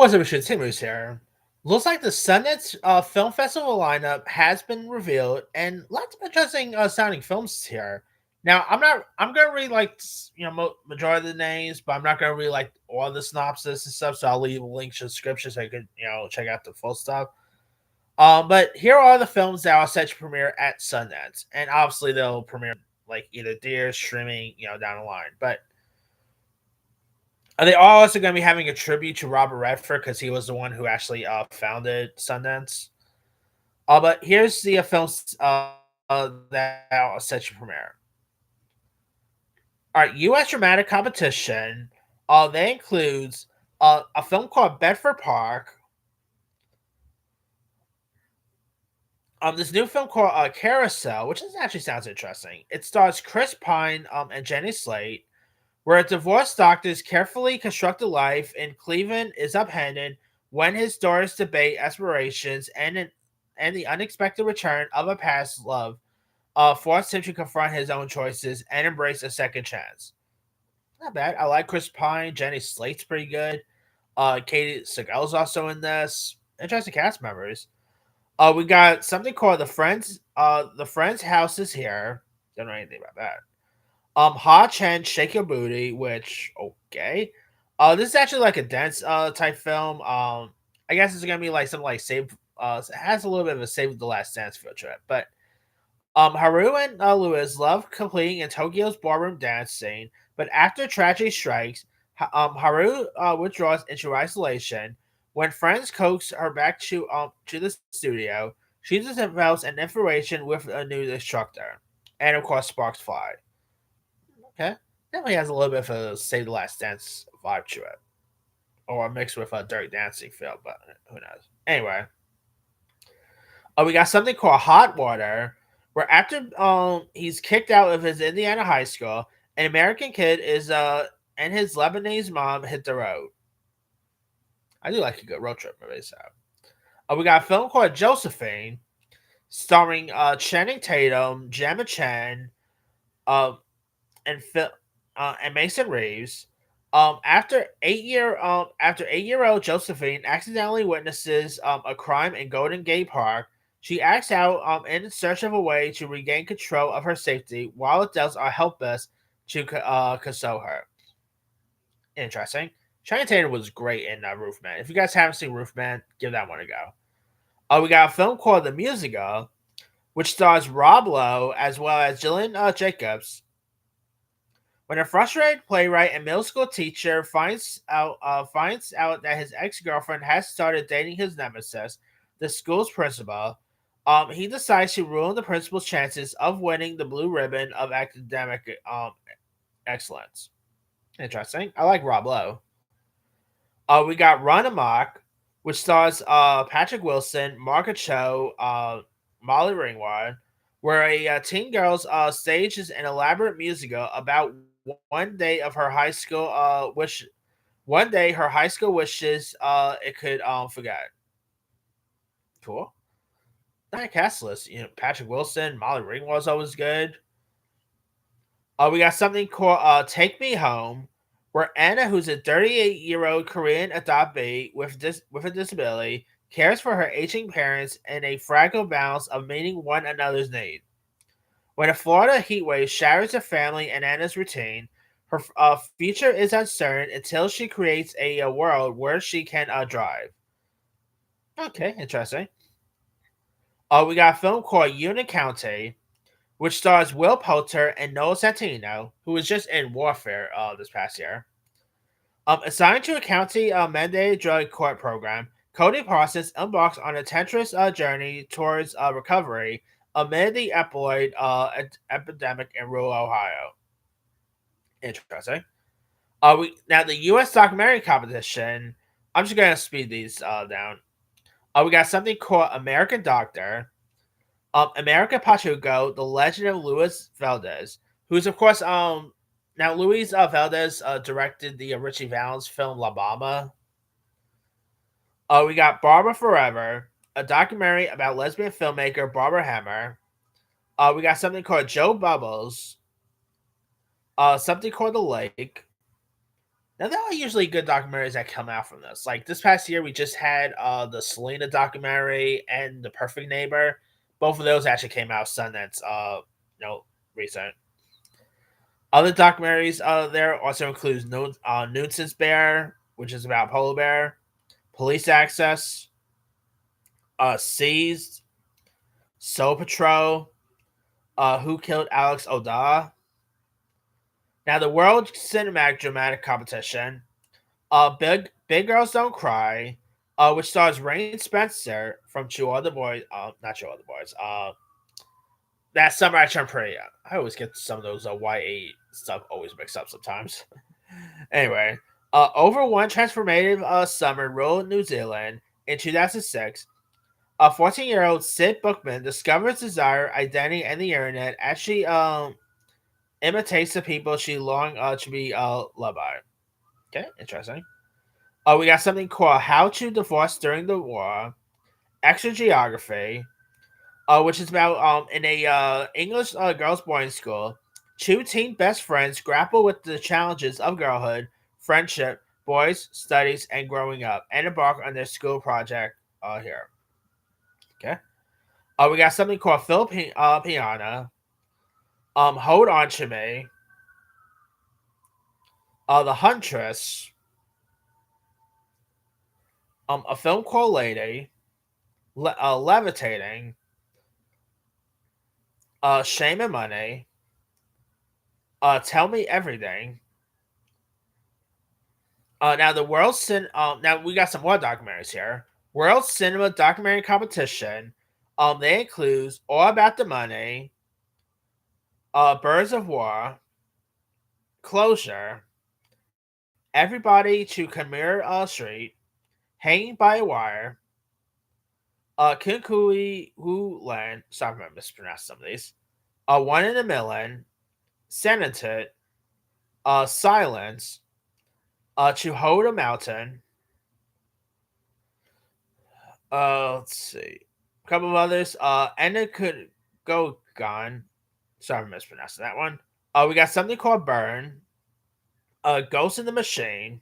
What's up, shit? Timmy's here. Looks like the Sundance Film Festival lineup has been revealed, and lots of interesting sounding films here. Now, I'm gonna read like majority of the names, but I'm not gonna read like all the synopsis and stuff. So I'll leave links in the description so you can check out the full stuff. But here are the films that are set to premiere at Sundance, and obviously they'll premiere like either theaters, streaming, down the line. But are they all also going to be having a tribute to Robert Redford because he was the one who actually founded Sundance? But here's the films that are set to premiere. All right, U.S. dramatic competition. That includes a film called Bedford Park. This new film called Carousel, which actually sounds interesting. It stars Chris Pine and Jenny Slate, where a divorced doctor's carefully constructed life in Cleveland is upended when his daughter's debate aspirations and the unexpected return of a past love force him to confront his own choices and embrace a second chance. Not bad. I like Chris Pine. Jenny Slate's pretty good. Katie Seagal's also in this. Interesting cast members. We got something called the Friends. The Friends House is here. Don't know anything about that. Ha Chen Shake Your Booty, which okay. This is actually like a dance type film. I guess it's gonna be like something like Save. It has a little bit of a Save the Last Dance field trip, but Haru and Lewis love completing in Tokyo's ballroom dance scene, but after tragedy strikes, Haru withdraws into isolation. When friends coax her back to the studio, she develops an information with a new instructor, and of course sparks fly. Okay, definitely has a little bit of a Save the Last Dance vibe to it, or a mix with a Dirty Dancing feel, but who knows? Anyway, we got something called Hot Water, where after he's kicked out of his Indiana high school, an American kid is and his Lebanese mom hit the road. I do like a good road trip movie. So we got a film called Josephine, starring Channing Tatum, Gemma Chan, uh, and Phil and Mason Reeves. After 8-year old Josephine accidentally witnesses a crime in Golden Gate Park, she acts out in search of a way to regain control of her safety while adults are helpless to console her. Interesting. Channing Tatum was great in Roofman. If you guys haven't seen Roofman, give that one a go. We got a film called The Musical, which stars Rob Lowe as well as Jillian Jacobs. When a frustrated playwright and middle school teacher finds out that his ex girlfriend has started dating his nemesis, the school's principal, he decides to ruin the principal's chances of winning the blue ribbon of academic excellence. Interesting. I like Rob Lowe. We got Run Amok, which stars Patrick Wilson, Margaret Cho, Molly Ringwald, where a teen girl stages an elaborate musical about one day of her high school wish. One day her high school wishes it could forget. Cool. That cast list, Patrick Wilson, Molly Ringwald's always good. We got something called Take Me Home, where Anna, who's a 38-year-old Korean adoptee with a disability, cares for her aging parents in a fragile balance of meeting one another's need. When a Florida heatwave shatters her family and Anna's routine, her future is uncertain until she creates a world where she can drive. Okay, interesting. We got a film called Unit County, which stars Will Poulter and Noel Santino, who was just in Warfare this past year. Assigned to a county mandated drug court program, Cody Parsons embarks on a tenuous journey towards recovery amid the opioid epidemic in rural Ohio. Interesting. We now the U.S. documentary competition. I'm just gonna speed these down. We got something called American Doctor, America Pachuco, The Legend of Luis Valdez, who's of course now Luis Valdez directed the Richie Valens film La Bamba. We got Barbara Forever, a documentary about lesbian filmmaker Barbara Hammer. We got something called Joe Bubbles, something called The Lake. Now there are usually good documentaries that come out from this. Like this past year, we just had the Selena documentary and The Perfect Neighbor. Both of those actually came out Sundance. Recent. Other documentaries there also includes Nuisance Bear, which is about polar bear, Police Access, Seized, Soul Patrol, Who Killed Alex Oda. Now the World Cinematic Dramatic Competition, Big Girls Don't Cry, which stars Rain Spencer from Two Other Boys, not Two Other Boys, that Summer I Turned Pretty. I always get some of those YA stuff always mixed up sometimes. Anyway, over one transformative summer in rural New Zealand in 2006, a 14-year-old Sid Bookman discovers desire, identity, and the internet as she imitates the people she longed to be loved by. Okay, interesting. We got something called How to Divorce During the War, Extra Geography, which is about in a English girls' boarding school, two teen best friends grapple with the challenges of girlhood, friendship, boys, studies, and growing up, and embark on their school project here. Okay. We got something called Piana, Hold On to Me, The Huntress, a film called Lady, Levitating, Shame and Money, Tell Me Everything. Now the now we got some more documentaries here. World Cinema Documentary Competition. They include All About the Money, Birds of War, Closure, Everybody to Khmer Street, Hanging by a Wire, Kinkui Wu Land. Sorry if I mispronounced some of these. One in a Million, Senated, Silence, To Hold a Mountain. Let's see. A couple of others. Enna could go gone. Sorry, I mispronounced that one. We got something called Burn. Ghost in the Machine.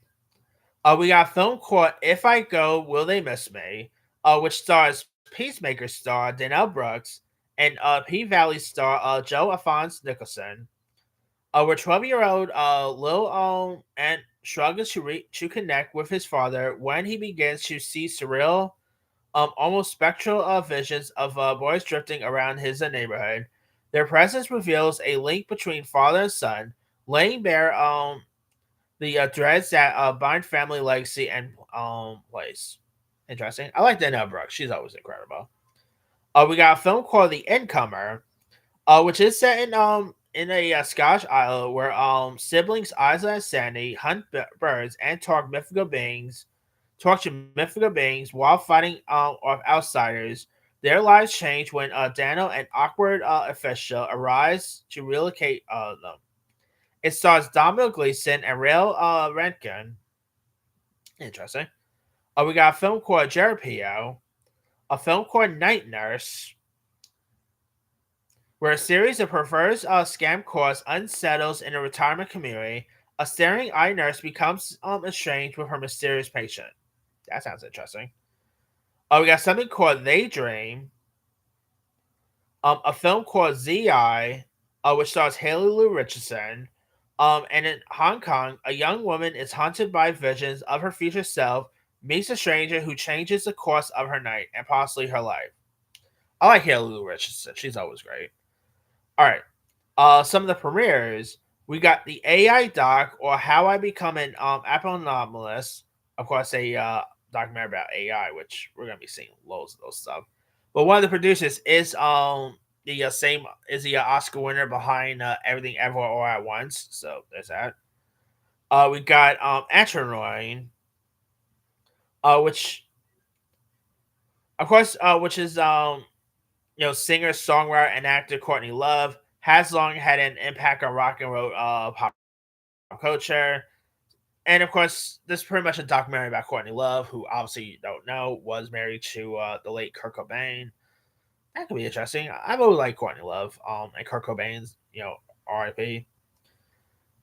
We got a film called If I Go, Will They Miss Me? Which stars Peacemaker star Danielle Brooks and P Valley star Joe Alphonse Nicholson. Where 12-year-old Lil and struggles to connect with his father when he begins to see surreal almost spectral visions of boys drifting around his neighborhood. Their presence reveals a link between father and son, laying bare the threads that bind family legacy and place. Interesting. I like Danielle Brooks. She's always incredible. We got a film called The Incomer, which is set in a Scottish island where siblings Isla and Sandy hunt birds and talk to mythical beings while fighting off outsiders. Their lives change when Daniel, an awkward official, arrives to relocate them. It stars Domhnall Gleeson and Rael Rankin. Interesting. We got a film called Jerapio, a film called Night Nurse, where a series of perverse scam calls unsettles in a retirement community. A staring eye nurse becomes estranged with her mysterious patient. That sounds interesting. We got something called They Dream, a film called ZI, which stars Haley Lou Richardson. And in Hong Kong, a young woman is haunted by visions of her future self, meets a stranger who changes the course of her night and possibly her life. I like Haley Lou Richardson. She's always great. All right. Some of the premieres. We got the AI doc, or How I Become an Anomalous. Of course, a documentary about AI, which we're gonna be seeing loads of those stuff. But one of the producers is the Oscar winner behind Everything Everywhere All at Once. So there's that. We got Antronoin, which of course, which is singer, songwriter, and actor Courtney Love has long had an impact on rock and roll pop culture. And of course, this is pretty much a documentary about Courtney Love, who obviously you don't know was married to the late Kurt Cobain. That could be interesting. I've always liked Courtney Love, and Kurt Cobain's, R.I.P.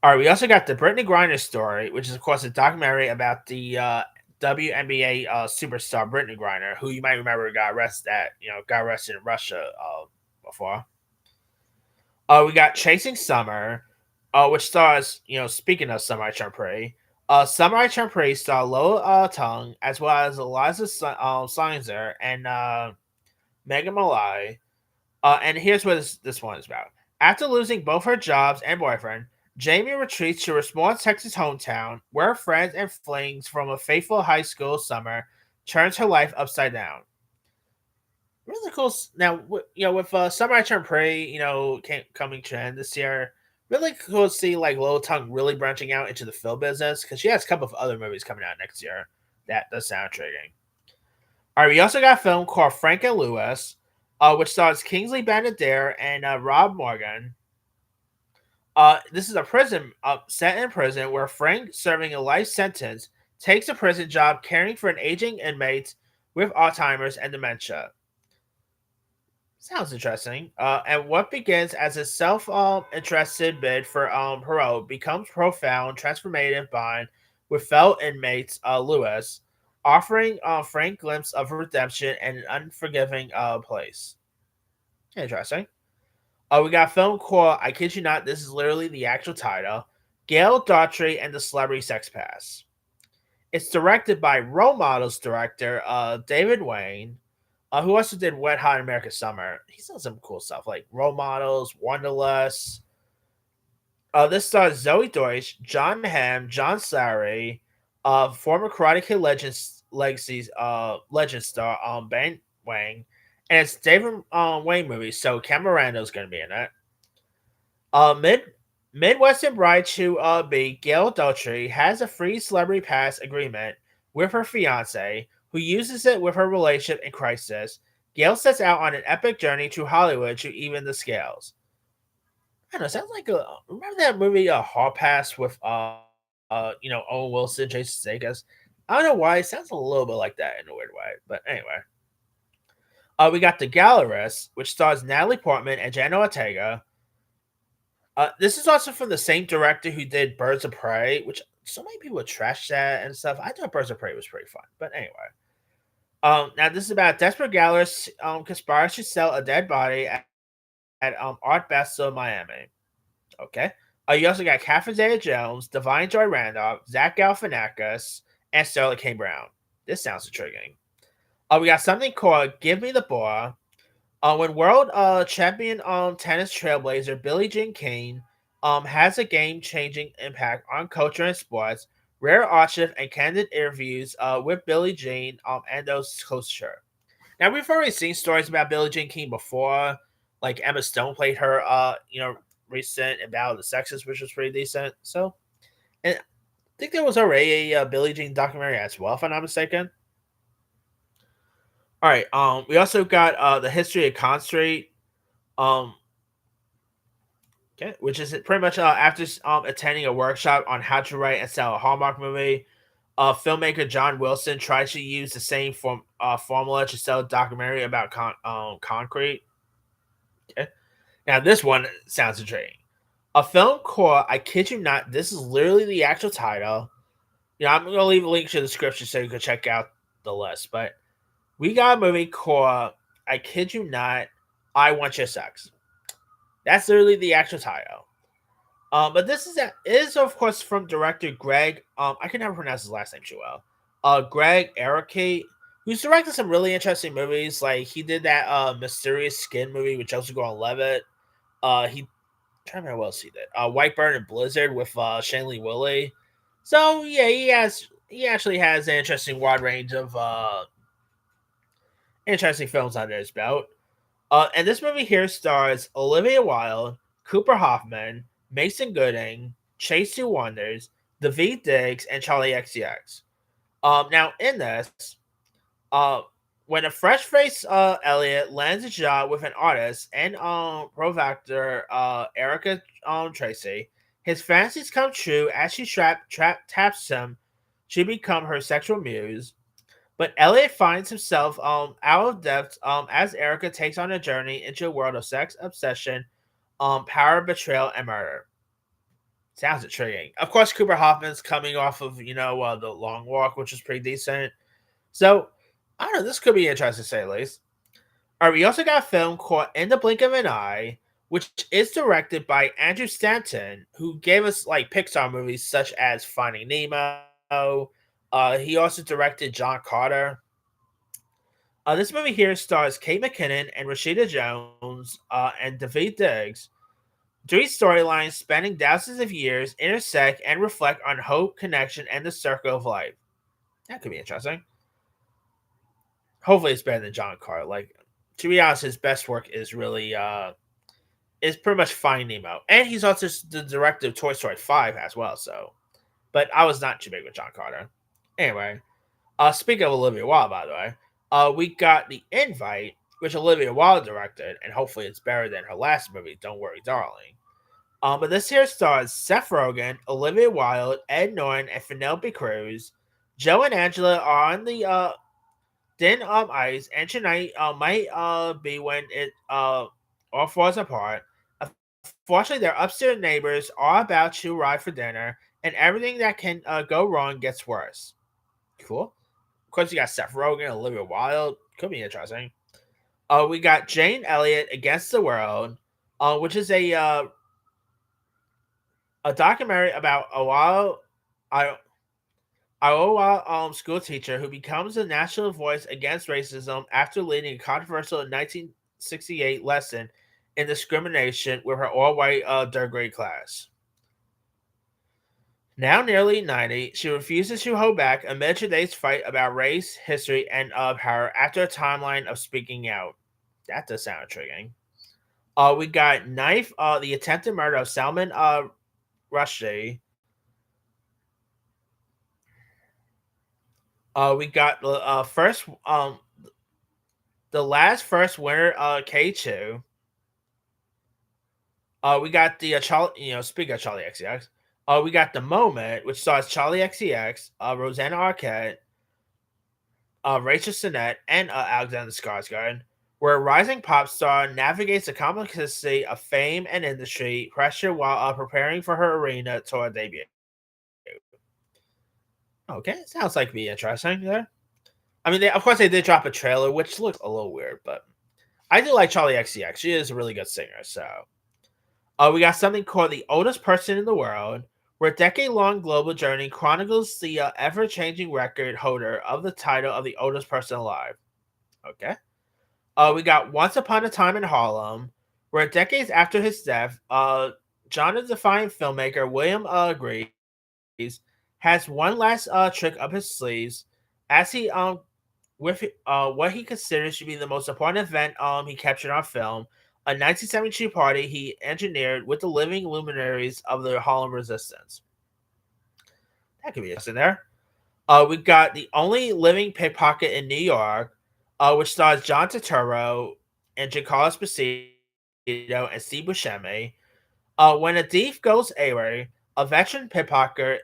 All right, we also got the Brittany Griner story, which is of course a documentary about the WNBA superstar Brittany Griner, who you might remember got arrested in Russia before. We got Chasing Summer, which stars, speaking of Samurai Champloo, Samurai Champloo star Lola Tung, as well as Eliza Seinzer and Megan Mullally. And here's what this one is about. After losing both her jobs and boyfriend, Jamie retreats to her small Texas hometown, where friends and flings from a faithful high school summer turns her life upside down. Really cool. Now, with Samurai Champloo, coming to end this year, really cool to see like Lil Tongue really branching out into the film business because she has a couple of other movies coming out next year that does sound intriguing. All right, we also got a film called Frank and Lewis, which stars Kingsley Benadir and Rob Morgan. This is a prison set in prison where Frank, serving a life sentence, takes a prison job caring for an aging inmate with Alzheimer's and dementia. Sounds interesting. And what begins as a self-interested bid for parole becomes profound, transformative bond with fellow inmates Lewis, offering Frank glimpse of redemption and an unforgiving place. Interesting. We got a film called I Kid You Not. This is literally the actual title. Gail Daughtry and the Celebrity Sex Pass. It's directed by Role Models director David Wayne, who also did Wet Hot American Summer. He's done some cool stuff like Role Models, Wonderlust. This stars Zoe Deutsch, John Hamm, John Slattery, former Karate Kid legend star Ben Wang, and it's David Wayne movie, so Cam Miranda's going to be in it. Mid Midwestern bride to be Gail Daughtry has a free celebrity pass agreement with her fiance, who uses it with her relationship in crisis. Gail sets out on an epic journey to Hollywood to even the scales. I don't know. Sounds like remember that movie Hall Pass with Owen Wilson, Jason Sudeikis. I don't know why it sounds a little bit like that in a weird way, but anyway. We got The Gallerist, which stars Natalie Portman and Jenna Ortega. This is also from the same director who did Birds of Prey, which so many people trash that and stuff. I thought Birds of Prey was pretty fun, but anyway. Now this is about a desperate gallerist conspires to sell a dead body at Art Basel, Miami. Okay. You also got Catherine Zeta-Jones, Divine Joy Randolph, Zach Galifianakis, and Sterling K. Brown. This sounds intriguing. We got something called Give Me the Ball. When world champion tennis trailblazer Billie Jean King has a game-changing impact on culture and sports, rare archive and candid interviews with Billie Jean and those culture. Now we've already seen stories about Billie Jean King before, like Emma Stone played her, recent in Battle of the Sexes, which was pretty decent. So, and I think there was already a Billie Jean documentary as well, if I'm not mistaken. All right. We also got the history of Con Street. Um, okay, which is pretty much after attending a workshop on how to write and sell a Hallmark movie. Filmmaker John Wilson tried to use the same formula to sell a documentary about concrete. Okay. Now this one sounds intriguing. A film called I Kid You Not. This is literally the actual title. I'm gonna leave a link to the description so you can check out the list. But we got a movie called I Kid You Not, I Want Your Sex. That's literally the actual title. But this is of course from director Greg. I can never pronounce his last name too well. Greg Araki, who's directed some really interesting movies. Like he did that Mysterious Skin movie with Joseph Gordon-Levitt. He I'm trying to remember what else he did. Whiteburn and Blizzard with Shailene Woodley. So yeah, he actually has an interesting wide range of interesting films under his belt. And this movie here stars Olivia Wilde, Cooper Hoffman, Mason Gooding, Chase Two Wonders, Daveed Diggs, and Charlie XCX. Now in this, when a fresh-faced Elliot lands a job with an artist and provocateur Erica Tracy, his fantasies come true as she taps him to become her sexual muse. But Elliot finds himself out of depth as Erica takes on a journey into a world of sex, obsession, power, betrayal, and murder. Sounds intriguing. Of course, Cooper Hoffman's coming off of the Long Walk, which is pretty decent. So I don't know. This could be interesting to say the least. All right, we also got a film called In the Blink of an Eye, which is directed by Andrew Stanton, who gave us like Pixar movies such as Finding Nemo. He also directed John Carter. This movie here stars Kate McKinnon and Rashida Jones and David Diggs. Three storylines spanning thousands of years intersect and reflect on hope, connection, and the circle of life. That could be interesting. Hopefully, it's better than John Carter. Like, to be honest, his best work is really is pretty much Finding Nemo, and he's also the director of Toy Story 5 as well. So, but I was not too big with John Carter. Anyway, speaking of Olivia Wilde, by the way, we got The Invite, which Olivia Wilde directed, and hopefully it's better than her last movie, Don't Worry, Darling. But this here stars Seth Rogen, Olivia Wilde, Ed Norton, and Penelope Cruz. Joe and Angela are on the thin ice, and tonight might be when it all falls apart. Unfortunately, their upstairs neighbors are about to arrive for dinner, and everything that can go wrong gets worse. Cool. Of course, you got Seth Rogen, Olivia Wilde. Could be interesting. We got Jane Elliott Against the World, which is a documentary about I- Iowa school teacher who becomes a national voice against racism after leading a controversial 1968 lesson in discrimination with her all-white third grade class. Now nearly 90, she refuses to hold back amid today's fight about race, history, and power after a timeline of speaking out. That does sound intriguing. We got Knife, the attempted murder of Salman Rushdie. We got the last first winner, K2. We got the Charlie, speaking of Charlie XCX, we got The Moment, which stars Charlie XCX, Rosanna Arquette, Rachel Sennett, and Alexander Skarsgård, where a rising pop star navigates the complexity of fame and industry pressure while preparing for her arena tour debut. Okay, sounds like be interesting there. I mean, of course, they did drop a trailer, which looks a little weird, but I do like Charlie XCX. She is a really good singer, so we got something called The Oldest Person in the World, where a decade-long global journey chronicles the ever-changing record holder of the title of the oldest person alive. Okay. We got Once Upon a Time in Harlem, where decades after his death, genre-defying filmmaker William Greaves has one last trick up his sleeves as he with what he considers to be the most important event he captured on film, a 1972 party he engineered with the living luminaries of the Harlem Resistance. That could be interesting there. We've got The Only Living Pickpocket in New York, which stars John Turturro and Giancarlo Esposito and Steve Buscemi. When a thief goes away, a veteran pickpocket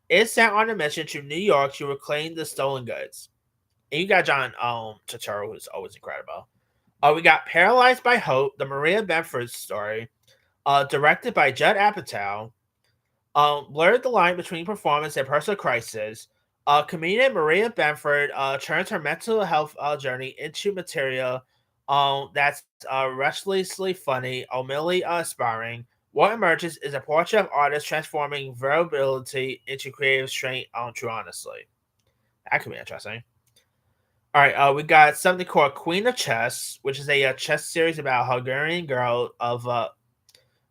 is sent on a mission to New York to reclaim the stolen goods. And you got John Turturro, who's always incredible. We got Paralyzed by Hope, the Maria Bamford story, directed by Judd Apatow. Blurred the line between performance and personal crisis. Comedian Maria Bamford turns her mental health journey into material that's restlessly funny, ultimately aspiring. What emerges is a portrait of artists transforming vulnerability into creative strength true honestly. That could be interesting. All right, we got something called Queen of Chess, which is a chess series about a Hungarian girl of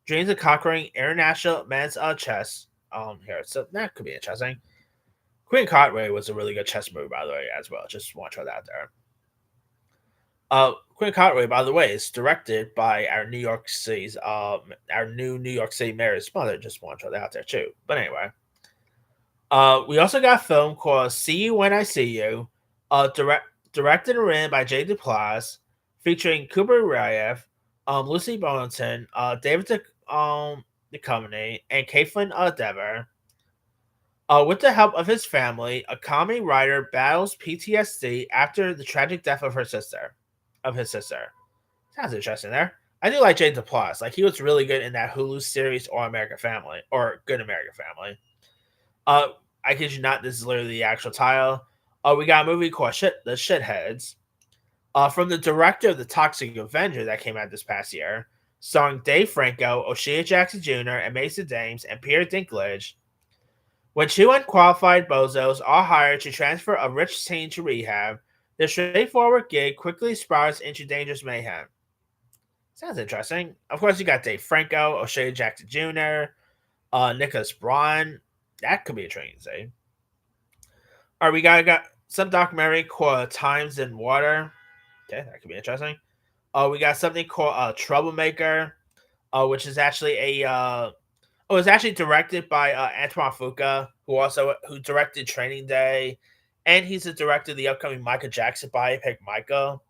dreams of conquering international men's chess. Here, so that could be interesting. Queen Cartwright was a really good chess movie, by the way, as well. Just want to throw that out there. Queen Cartwright, by the way, is directed by our New York City's our new New York City mayor's mother. Just want to throw that out there too. But anyway, we also got a film called "See You When I See You," directed and written by Jay Duplass, featuring Cooper Rayev, Lucy Bonington, David Duchovny, and Caitlin Dever. With the help of his family, a comedy writer battles PTSD after the tragic death of his sister. Sounds interesting there. I do like Jade DePlus. Like he was really good in that Hulu series All American Family or Good American Family. Uh, I kid you not, this is literally the actual title. We got a movie called The Shitheads. From the director of The Toxic Avenger that came out this past year, starring Dave Franco, O'Shea Jackson Jr., and Mason Dames, and Peter Dinklage. When two unqualified bozos are hired to transfer a rich teen to rehab, the straightforward gig quickly spirals into dangerous mayhem. Sounds interesting. Of course, you got Dave Franco, O'Shea Jackson Jr., Nicholas Braun. That could be intriguing to see. All right, we got some documentary called Times in Water. Okay, that could be interesting. We got something called Troublemaker, which is actually it's actually directed by Antoine Fuqua, who directed Training Day, and he's the director of the upcoming Michael Jackson biopic Michael.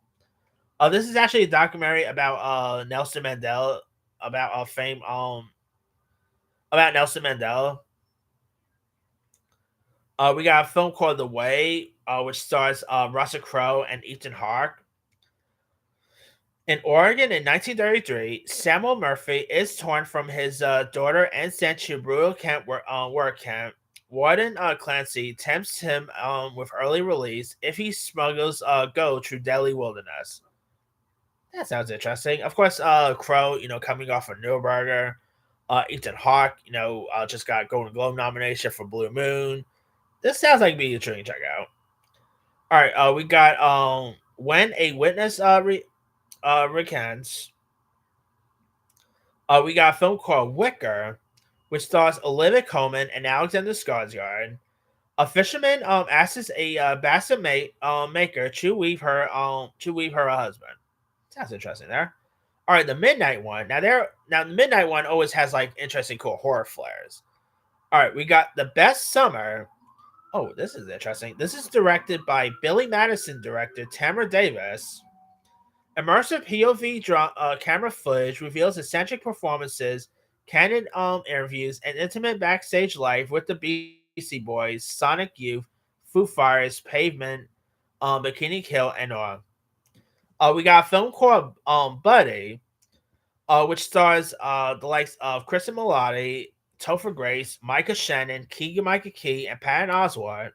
This is actually a documentary about Nelson Mandela, about fame about Nelson Mandela. We got a film called The Way, which stars Russell Crowe and Ethan Hawke. In Oregon in 1933, Samuel Murphy is torn from his daughter and sent to brutal work camp. Warden Clancy tempts him with early release if he smuggles gold through deadly wilderness. That sounds interesting. Of course, Crow, coming off of Nürburger. Ethan Hawke, just got Golden Globe nomination for Blue Moon. This sounds like being intriguing to check out. All right, we got When a Witness recants. We got a film called Wicker, which stars Olivia Colman and Alexander Skarsgård. A fisherman asks a basket maker to weave her husband. Sounds interesting there. All right, the Midnight One. Now the Midnight One always has like interesting, cool horror flares. All right, we got The Best Summer. Oh, this is interesting. This is directed by Billy Madison director Tamara Davis. Immersive POV camera footage reveals eccentric performances, candid interviews, and intimate backstage life with the Beastie Boys, Sonic Youth, Foo Fighters, Pavement, Bikini Kill, and more. We got a film called Buddy, which stars the likes of Kristen Milotti, Topher Grace, Micah Shannon, Keegan Michael Key, and Patton Oswalt.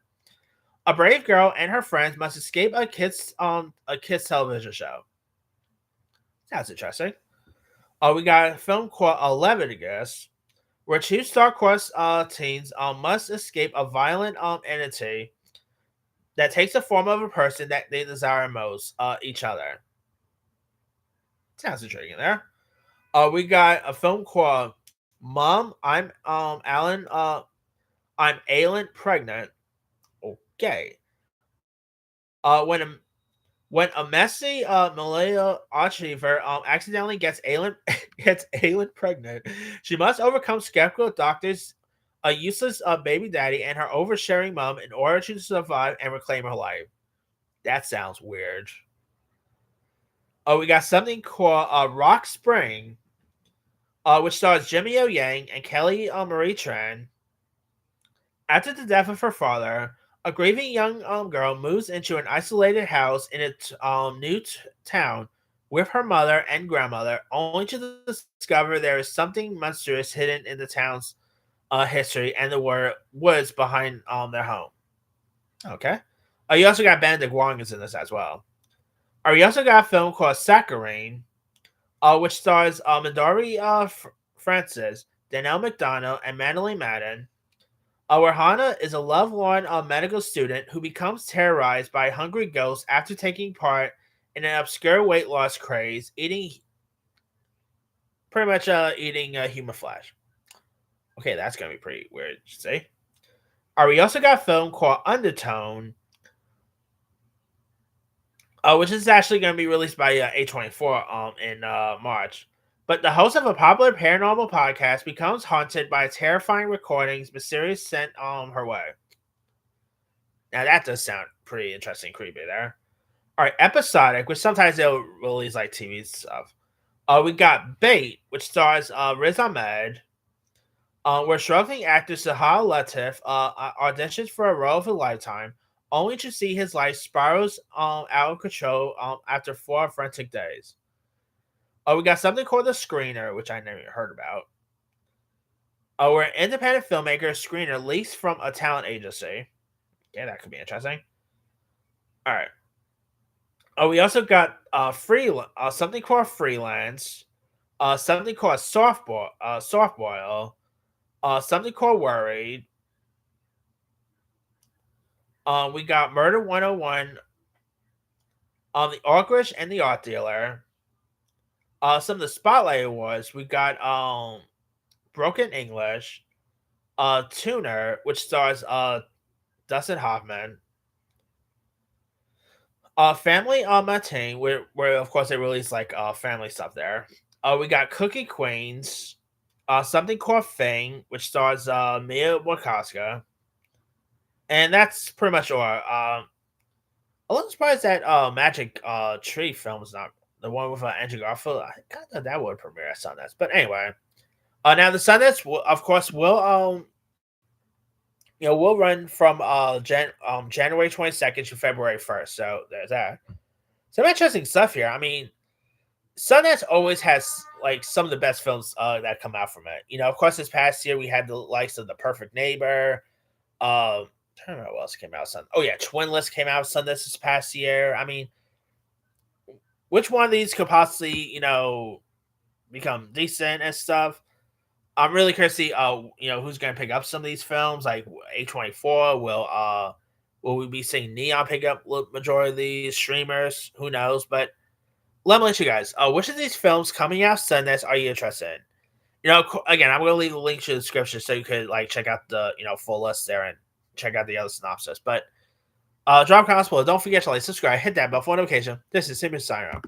A brave girl and her friends must escape a kids television show. Sounds interesting. We got a film called 11, I guess, where two star-crossed teens must escape a violent entity that takes the form of a person that they desire most, each other. Sounds intriguing there. We got a film called Mom, I'm Ailin Pregnant. Okay. When a messy millennial achiever accidentally gets Ailin pregnant, she must overcome skeptical doctors, a useless baby daddy, and her oversharing mom in order to survive and reclaim her life. That sounds weird. We got something called Rock Spring, which stars Jimmy O Yang and Kelly Marie Tran. After the death of her father, a grieving young girl moves into an isolated house in a new town with her mother and grandmother, only to discover there is something monstrous hidden in the town's history and the woods behind their home. Okay. You also got Benedict Wong is in this as well. You also got a film called Saccharine, which stars Midori Francis, Danielle McDonough, and Madeline Madden. Where Hana is a lovelorn medical student who becomes terrorized by hungry ghosts after taking part in an obscure weight loss craze, eating human flesh. Okay, that's gonna be pretty weird to say. We also got a film called Undertone, which is actually going to be released by A24 in March. But the host of a popular paranormal podcast becomes haunted by terrifying recordings mysterious sent her way. Now that does sound pretty interesting, creepy there. All right, episodic, which sometimes they'll release like TV stuff. We got Bait, which stars Riz Ahmed, where struggling actor Sahal Latif auditions for a role of a lifetime, only to see his life spirals out of control after 4 frantic days. Oh, we got something called The Screener, which I never even heard about. Oh, we're an independent filmmaker screener leased from a talent agency. Yeah, that could be interesting. All right. Oh, we also got something called freelance, something called softboil, something called worried. We got Murder 101, the Orcish and the Art Dealer. Some of the spotlight awards we got Broken English, Tuner, which stars Dustin Hoffman, Family on My Team, where of course they release like family stuff there. We got Cookie Queens, something called Fang, which stars Mia Wasikowska, and that's pretty much all. A little surprised that Magic Tree film is not the one with Andrew Garfield. I kind of thought that would premiere at Sundance, but anyway. Now the Sundance, of course, will run from January 22nd to February 1st. So there's that. Some interesting stuff here. I mean, Sundance always has like some of the best films that come out from it. Of course, this past year we had the likes of The Perfect Neighbor. I don't know what else came out. Oh yeah, Twinless came out Sundance this past year. I mean, which one of these could possibly become decent and stuff? I'm really curious to see who's going to pick up some of these films. Like A24 will we be seeing Neon pick up majority of these streamers? Who knows? But let me let you guys. Which of these films coming out Sundance are you interested in? Again, I'm going to leave a link to the description so you could like check out the full list there and check out the other synopsis. But drop comments below. Don't forget to like, subscribe, hit that bell for notification. This is Simon signing off.